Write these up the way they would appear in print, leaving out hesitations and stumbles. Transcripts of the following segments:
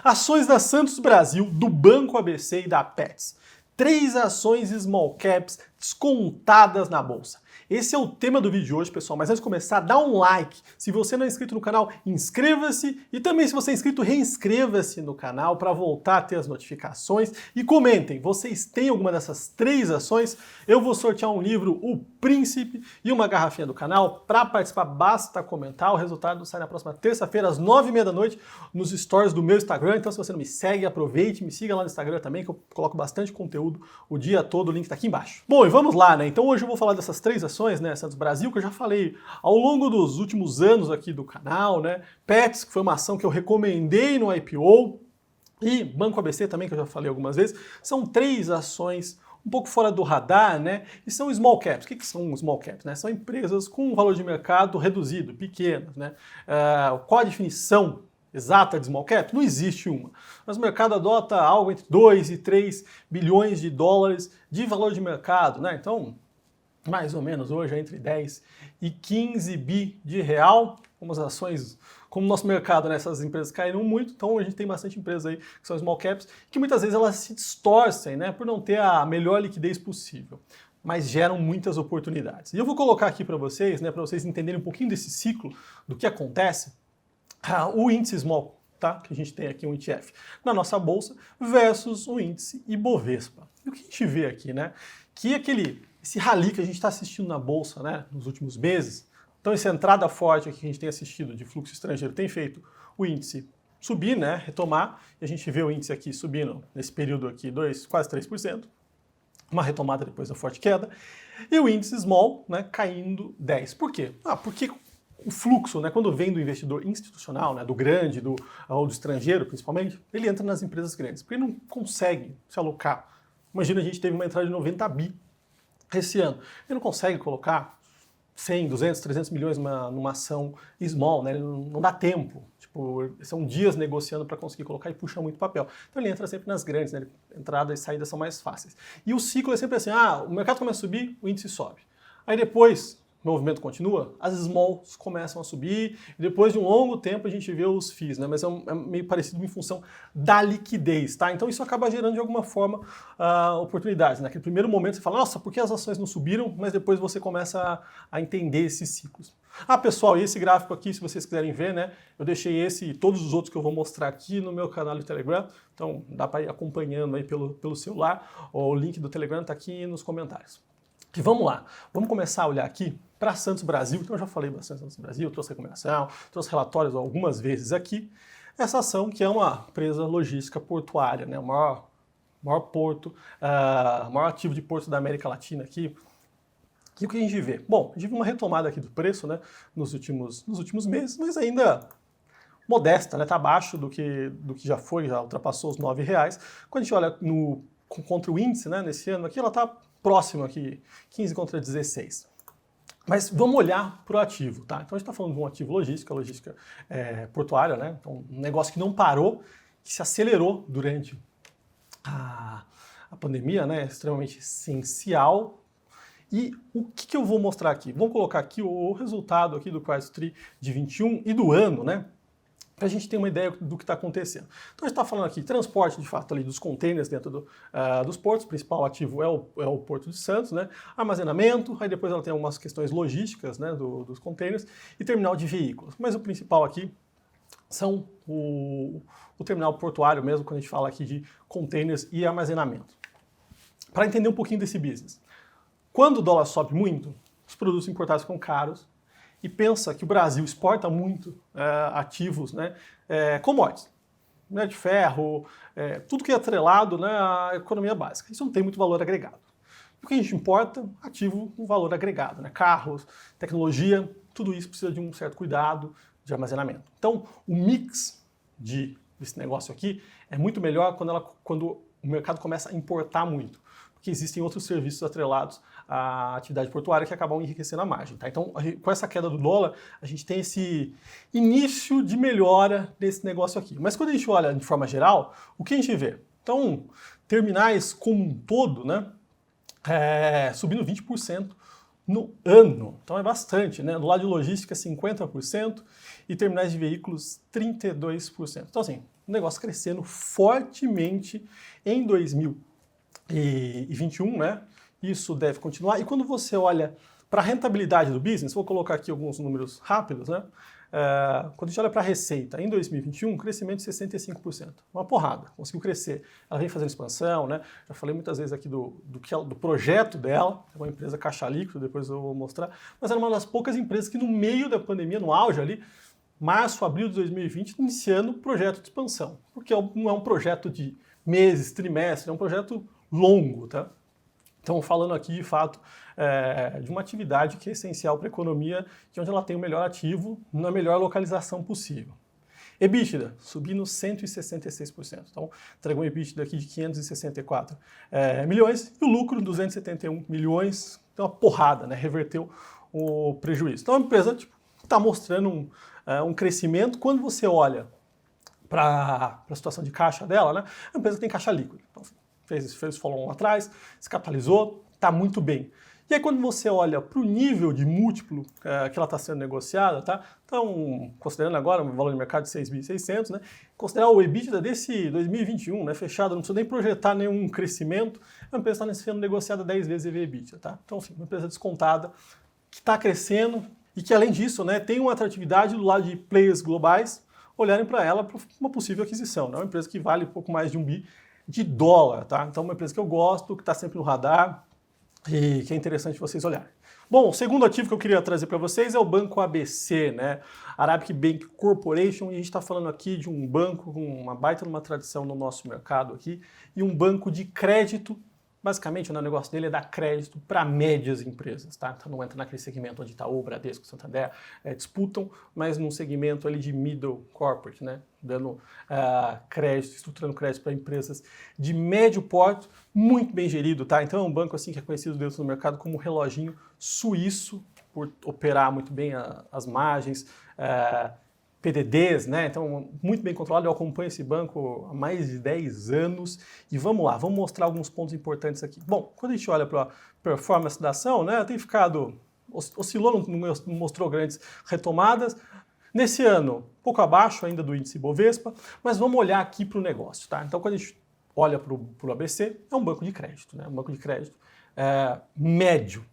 Ações da Santos Brasil, do Banco ABC e da Petz. 3 ações small caps descontadas na bolsa. Esse é o tema do vídeo de hoje, pessoal, mas antes de começar, dá um like. Se você não é inscrito no canal, inscreva-se e também se você é inscrito, reinscreva-se no canal para voltar a ter as notificações e comentem, vocês têm alguma dessas 3 ações? Eu vou sortear um livro, O Príncipe, e uma garrafinha do canal. Para participar, basta comentar. O resultado sai na próxima terça-feira, às 9h30 da noite, nos stories do meu Instagram. Então, se você não me segue, aproveite, me siga lá no Instagram também, que eu coloco bastante conteúdo o dia todo, o link tá aqui embaixo. Bom, e vamos lá, né? Então hoje eu vou falar dessas 3 ações, né? Santos Brasil, que eu já falei ao longo dos últimos anos aqui do canal, né? Petz, que foi uma ação que eu recomendei no IPO, e Banco ABC também, que eu já falei algumas vezes. São 3 ações um pouco fora do radar, né? E são small caps. O que são small caps? Né? São empresas com um valor de mercado reduzido, pequenas, né? Qual a definição exata de small cap? Não existe uma. Mas o mercado adota algo entre 2 e 3 bilhões de dólares de valor de mercado, né? Então, mais ou menos hoje é entre 10 e 15 bi de real. Como as ações, como o nosso mercado, né, essas empresas caíram muito, então a gente tem bastante empresas aí que são small caps, que muitas vezes elas se distorcem, né, por não ter a melhor liquidez possível, mas geram muitas oportunidades. E eu vou colocar aqui para vocês, né, para vocês entenderem um pouquinho desse ciclo, do que acontece, o índice small, tá, que a gente tem aqui, um ETF, na nossa bolsa, versus o índice Ibovespa. E o que a gente vê aqui, né, que esse rally que a gente está assistindo na bolsa, né, nos últimos meses. Então essa entrada forte aqui que a gente tem assistido de fluxo estrangeiro tem feito o índice subir, né, retomar, e a gente vê o índice aqui subindo nesse período aqui quase 3%, uma retomada depois da forte queda, e o índice small, né, caindo 10%. Por quê? Porque o fluxo, né, quando vem do investidor institucional, né, do grande, ou do estrangeiro principalmente, ele entra nas empresas grandes, porque ele não consegue se alocar. Imagina, a gente teve uma entrada de 90 bi esse ano, ele não consegue colocar 100, 200, 300 milhões numa ação small, né? Não dá tempo. Tipo, são dias negociando para conseguir colocar e puxa muito papel. Então ele entra sempre nas grandes, né? Entrada e saída são mais fáceis. E o ciclo é sempre assim, o mercado começa a subir, o índice sobe. Aí depois o movimento continua, as smalls começam a subir, e depois de um longo tempo a gente vê os FIIs, né? Mas é meio parecido em função da liquidez, tá? Então isso acaba gerando de alguma forma oportunidades. Naquele primeiro momento você fala, nossa, por que as ações não subiram? Mas depois você começa a entender esses ciclos. Pessoal, e esse gráfico aqui, se vocês quiserem ver, né? Eu deixei esse e todos os outros que eu vou mostrar aqui no meu canal do Telegram, então dá para ir acompanhando aí pelo celular, o link do Telegram está aqui nos comentários. E vamos lá, vamos começar a olhar aqui para Santos Brasil. Então eu já falei bastante Santos Brasil, trouxe recomendação, trouxe relatórios algumas vezes aqui. Essa ação que é uma empresa logística portuária, né, o maior porto, maior ativo de porto da América Latina aqui. E o que a gente vê? Bom, a gente viu uma retomada aqui do preço, né, nos últimos meses, mas ainda modesta, né, está abaixo do que já foi, já ultrapassou os R$9. Quando a gente olha contra o índice, né, nesse ano aqui, ela está próximo aqui, 15 contra 16. Mas vamos olhar para o ativo, tá? Então a gente está falando de um ativo logística portuária, né? Então um negócio que não parou, que se acelerou durante a pandemia, né? Extremamente essencial. E o que eu vou mostrar aqui? Vamos colocar aqui o resultado aqui do quarto tri de 21 e do ano, né? Para a gente ter uma ideia do que está acontecendo. Então a gente está falando aqui transporte, de fato, ali dos containers dentro dos portos. O principal ativo é o Porto de Santos, né? Armazenamento, aí depois ela tem algumas questões logísticas, né, dos containers e terminal de veículos. Mas o principal aqui são o terminal portuário mesmo, quando a gente fala aqui de containers e armazenamento. Para entender um pouquinho desse business. Quando o dólar sobe muito, os produtos importados ficam caros, e pensa que o Brasil exporta muito ativos, né, commodities, né, de ferro, tudo que é atrelado, né, à economia básica. Isso não tem muito valor agregado. O que a gente importa? Ativo com valor agregado, né, carros, tecnologia, tudo isso precisa de um certo cuidado de armazenamento. Então, o mix desse negócio aqui é muito melhor quando o mercado começa a importar muito, porque existem outros serviços atrelados à atividade portuária que acabam enriquecendo a margem. Tá? Então, com essa queda do dólar, a gente tem esse início de melhora desse negócio aqui. Mas quando a gente olha de forma geral, o que a gente vê? Então, terminais como um todo, né, subindo 20% no ano. Então é bastante, né? Do lado de logística, 50% e terminais de veículos, 32%. Então, assim, o negócio crescendo fortemente em 2021, né? Isso deve continuar. E quando você olha para a rentabilidade do business, vou colocar aqui alguns números rápidos, né? Quando a gente olha para a receita, em 2021, crescimento de 65%. Uma porrada, conseguiu crescer. Ela vem fazendo expansão, né? Já falei muitas vezes aqui do projeto dela, é uma empresa caixa líquido, depois eu vou mostrar, mas era uma das poucas empresas que no meio da pandemia, no auge ali, março, abril de 2020, iniciando o projeto de expansão. Porque não é um projeto de meses, trimestres, é um projeto longo, tá? Então, falando aqui, de fato, de uma atividade que é essencial para a economia, que é onde ela tem o melhor ativo na melhor localização possível. EBITDA, subindo 166%. Então, entregou um EBITDA aqui de 564 milhões e o lucro, 271 milhões. Então, uma porrada, né? Reverteu o prejuízo. Então, a empresa está mostrando um crescimento. Quando você olha para a situação de caixa dela, né? A empresa tem caixa líquida. Então, fez follow-on lá atrás, se capitalizou, está muito bem. E aí quando você olha para o nível de múltiplo que ela está sendo negociada, tá? Então, considerando agora um valor de mercado de 6.600, né? Considerar o EBITDA desse 2021, né? Fechado, não precisa nem projetar nenhum crescimento, a empresa está sendo negociada 10 vezes EV/EBITDA, tá? Então, assim, uma empresa descontada que está crescendo e que, além disso, né, tem uma atratividade do lado de players globais olharem para ela para uma possível aquisição, né? Uma empresa que vale um pouco mais de $1 bi, tá? Então, uma empresa que eu gosto, que está sempre no radar e que é interessante vocês olharem. Bom, o segundo ativo que eu queria trazer para vocês é o Banco ABC, né? Arabic Bank Corporation, e a gente está falando aqui de um banco com uma baita numa tradição no nosso mercado aqui e um banco de crédito. Basicamente, o negócio dele é dar crédito para médias empresas, tá? Então não entra naquele segmento onde Itaú, Bradesco, Santander disputam, mas num segmento ali de middle corporate, né? Dando crédito, estruturando crédito para empresas de médio porte, muito bem gerido, tá? Então é um banco assim que é conhecido dentro do mercado como reloginho suíço, por operar muito bem as margens, PDDs, né? Então, muito bem controlado. Eu acompanho esse banco há mais de 10 anos e vamos lá, vamos mostrar alguns pontos importantes aqui. Bom, quando a gente olha para a performance da ação, né, tem ficado, oscilou, não mostrou grandes retomadas. Nesse ano, pouco abaixo ainda do índice Bovespa, mas vamos olhar aqui para o negócio, tá? Então, quando a gente olha para o ABC, é um banco de crédito, né? Um banco de crédito médio.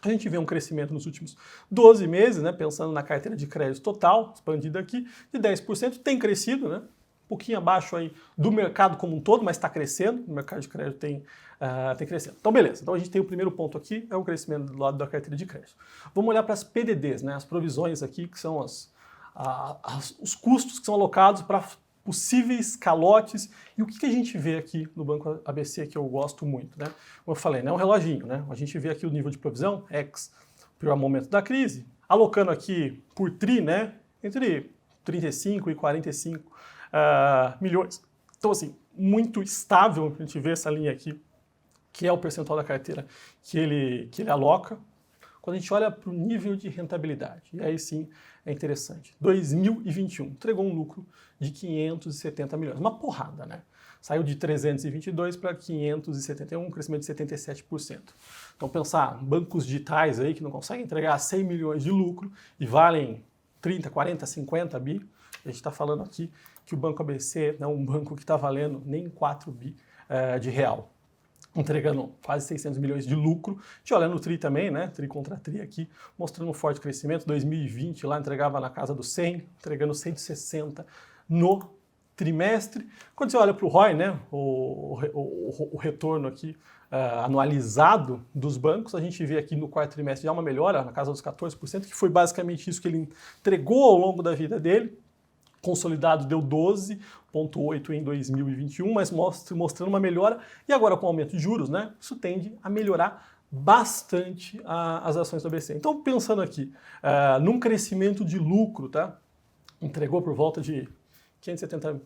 A gente vê um crescimento nos últimos 12 meses, né, pensando na carteira de crédito total, expandida aqui, de 10%, tem crescido, né, um pouquinho abaixo aí do mercado como um todo, mas está crescendo, o mercado de crédito tem crescendo. Então, beleza, então a gente tem o primeiro ponto aqui, é o crescimento do lado da carteira de crédito. Vamos olhar para as PDDs, né, as provisões aqui, que são os custos que são alocados para possíveis calotes. E o que a gente vê aqui no Banco ABC, que eu gosto muito, né? Como eu falei, né? Um reloginho, né? A gente vê aqui o nível de provisão, ex pior momento da crise, alocando aqui por TRI, né? Entre 35 e 45 milhões. Então, assim, muito estável, a gente vê essa linha aqui, que é o percentual da carteira que ele aloca. Quando a gente olha para o nível de rentabilidade, e aí sim é interessante. 2021 entregou um lucro de 570 milhões, uma porrada, né? Saiu de 322 para 571, um crescimento de 77%. Então pensar, bancos digitais aí que não conseguem entregar 100 milhões de lucro e valem 30, 40, 50 bi, a gente está falando aqui que o Banco ABC é um banco que está valendo nem 4 bi de real, entregando quase 600 milhões de lucro. A gente olha no TRI também, né? TRI contra TRI aqui, mostrando um forte crescimento. 2020 lá entregava na casa dos 100, entregando 160 no trimestre. Quando você olha para o ROI, né? O retorno aqui anualizado dos bancos, a gente vê aqui no quarto trimestre já uma melhora na casa dos 14%, que foi basicamente isso que ele entregou ao longo da vida dele. Consolidado deu 12,8 em 2021, mas mostrando uma melhora. E agora com o aumento de juros, né, isso tende a melhorar bastante as ações do ABC. Então, pensando aqui, num crescimento de lucro, tá? Entregou por volta de 570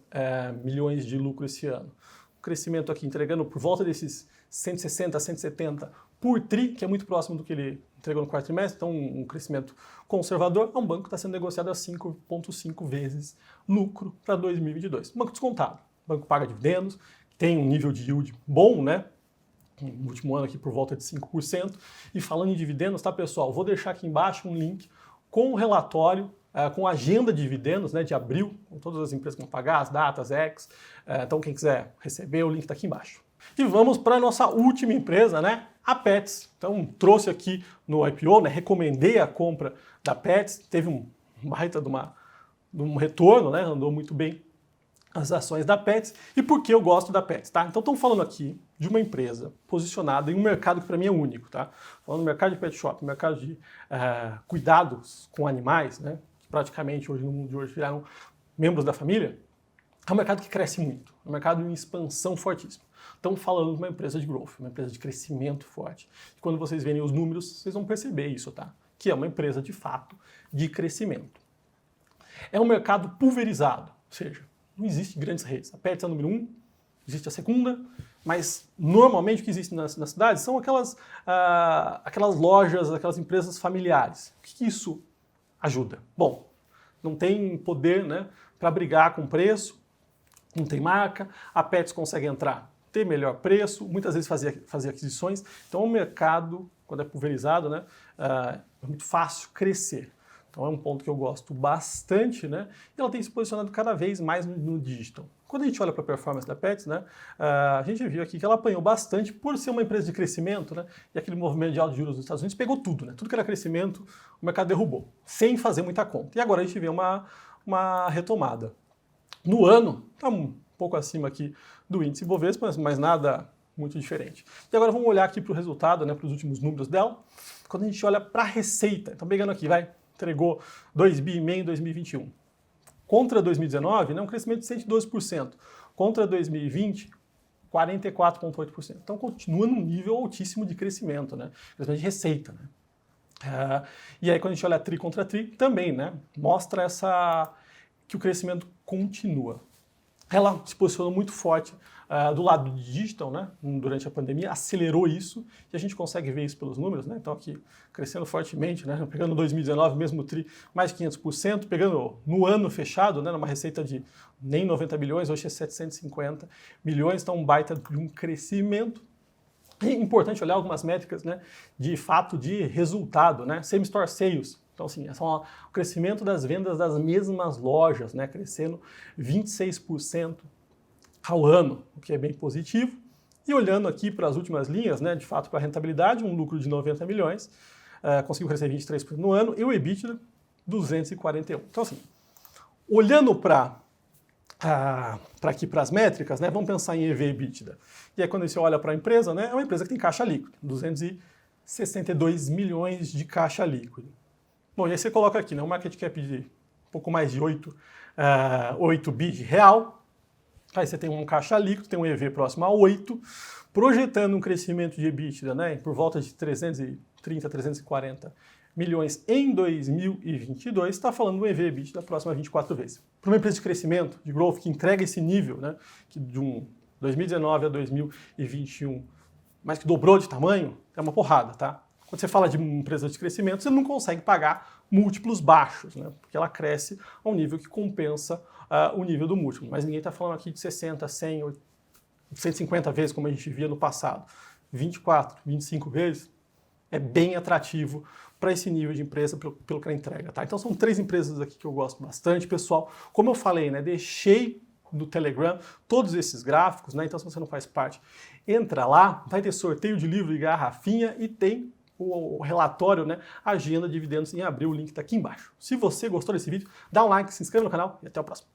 milhões de lucro esse ano. O crescimento aqui entregando por volta desses 160, 170 por TRI, que é muito próximo do que ele entregou no quarto trimestre, então um crescimento conservador. É um banco que está sendo negociado a 5,5 vezes lucro para 2022. Banco descontado. O banco paga dividendos, tem um nível de yield bom, né? No último ano aqui por volta de 5%. E falando em dividendos, tá, pessoal? Vou deixar aqui embaixo um link com o relatório com agenda de dividendos, né, de abril, com todas as empresas que vão pagar, as datas, X. Então quem quiser receber, o link está aqui embaixo. E vamos para a nossa última empresa, né, a Petz. Então trouxe aqui no IPO, né, recomendei a compra da Petz, teve um baita de um retorno, né, andou muito bem as ações da Petz. E por que eu gosto da Petz, tá? Então estamos falando aqui de uma empresa posicionada em um mercado que para mim é único, tá? Falando no mercado de pet shop, no mercado de cuidados com animais, né, que praticamente hoje no mundo de hoje viraram membros da família, é um mercado que cresce muito, é um mercado em expansão fortíssima. Estamos falando de uma empresa de growth, uma empresa de crescimento forte. E quando vocês verem os números, vocês vão perceber isso, tá? Que é uma empresa de fato de crescimento. É um mercado pulverizado, ou seja, não existe grandes redes. A Petz é a número 1, existe a segunda, mas normalmente o que existe nas cidades são aquelas lojas, aquelas empresas familiares. O que isso ajuda? Bom, não tem poder, né, para brigar com preço, não tem marca, a Petz consegue entrar, ter melhor preço, muitas vezes fazer aquisições. Então o mercado, quando é pulverizado, né, é muito fácil crescer. Então é um ponto que eu gosto bastante, né? E ela tem se posicionado cada vez mais no digital. Quando a gente olha para a performance da Petz, né, a gente viu aqui que ela apanhou bastante por ser uma empresa de crescimento, né? E aquele movimento de altos juros nos Estados Unidos pegou tudo, né? Tudo que era crescimento, o mercado derrubou, sem fazer muita conta. E agora a gente vê uma retomada. No ano, está um pouco acima aqui do índice Bovespa, mas nada muito diferente. E agora vamos olhar aqui para o resultado, né, para os últimos números dela. Quando a gente olha para a receita, então pegando aqui, entregou 2,5 bi em 2021. Contra 2019, né, um crescimento de 112%. Contra 2020, 44,8%. Então continua num nível altíssimo de crescimento, né? Crescimento de receita, né? E aí quando a gente olha tri contra tri, também, né, mostra que o crescimento continua. Ela se posicionou muito forte do lado do digital, né, durante a pandemia, acelerou isso, e a gente consegue ver isso pelos números, né, então aqui crescendo fortemente, né, pegando 2019, mesmo tri, mais de 500%, pegando no ano fechado, né, numa receita de nem 90 bilhões, hoje é 750 milhões, então um baita de um crescimento. E é importante olhar algumas métricas, né, de fato de resultado, né, same-store sales. Então, assim, é só o crescimento das vendas das mesmas lojas, né, crescendo 26% ao ano, o que é bem positivo. E olhando aqui para as últimas linhas, né, de fato, para a rentabilidade, um lucro de 90 milhões, conseguiu crescer 23% no ano, e o EBITDA, 241. Então, assim, olhando para aqui para as métricas, né, vamos pensar em EV e EBITDA. E aí, quando você olha para a empresa, né, é uma empresa que tem caixa líquido, 262 milhões de caixa líquido. Bom, e aí você coloca aqui, né, um market cap de um pouco mais de 8 bi de real. Aí você tem um caixa líquido, tem um EV próximo a 8, projetando um crescimento de EBITDA, né, por volta de 330, 340 milhões em 2022, está falando do EV EBITDA da próxima 24 vezes. Para uma empresa de crescimento, de growth, que entrega esse nível, né, que de 2019 a 2021, mas que dobrou de tamanho, é uma porrada, tá? Quando você fala de uma empresa de crescimento, você não consegue pagar múltiplos baixos, né? Porque ela cresce a um nível que compensa o nível do múltiplo. Mas ninguém está falando aqui de 60, 100, 150 vezes, como a gente via no passado. 24, 25 vezes é bem atrativo para esse nível de empresa, pelo que ela entrega. Tá? Então são 3 empresas aqui que eu gosto bastante, pessoal. Como eu falei, né, deixei no Telegram todos esses gráficos, né? Então se você não faz parte, entra lá, vai ter sorteio de livro e garrafinha e tem o relatório, né, agenda de dividendos em abril, o link está aqui embaixo. Se você gostou desse vídeo, dá um like, se inscreva no canal e até o próximo.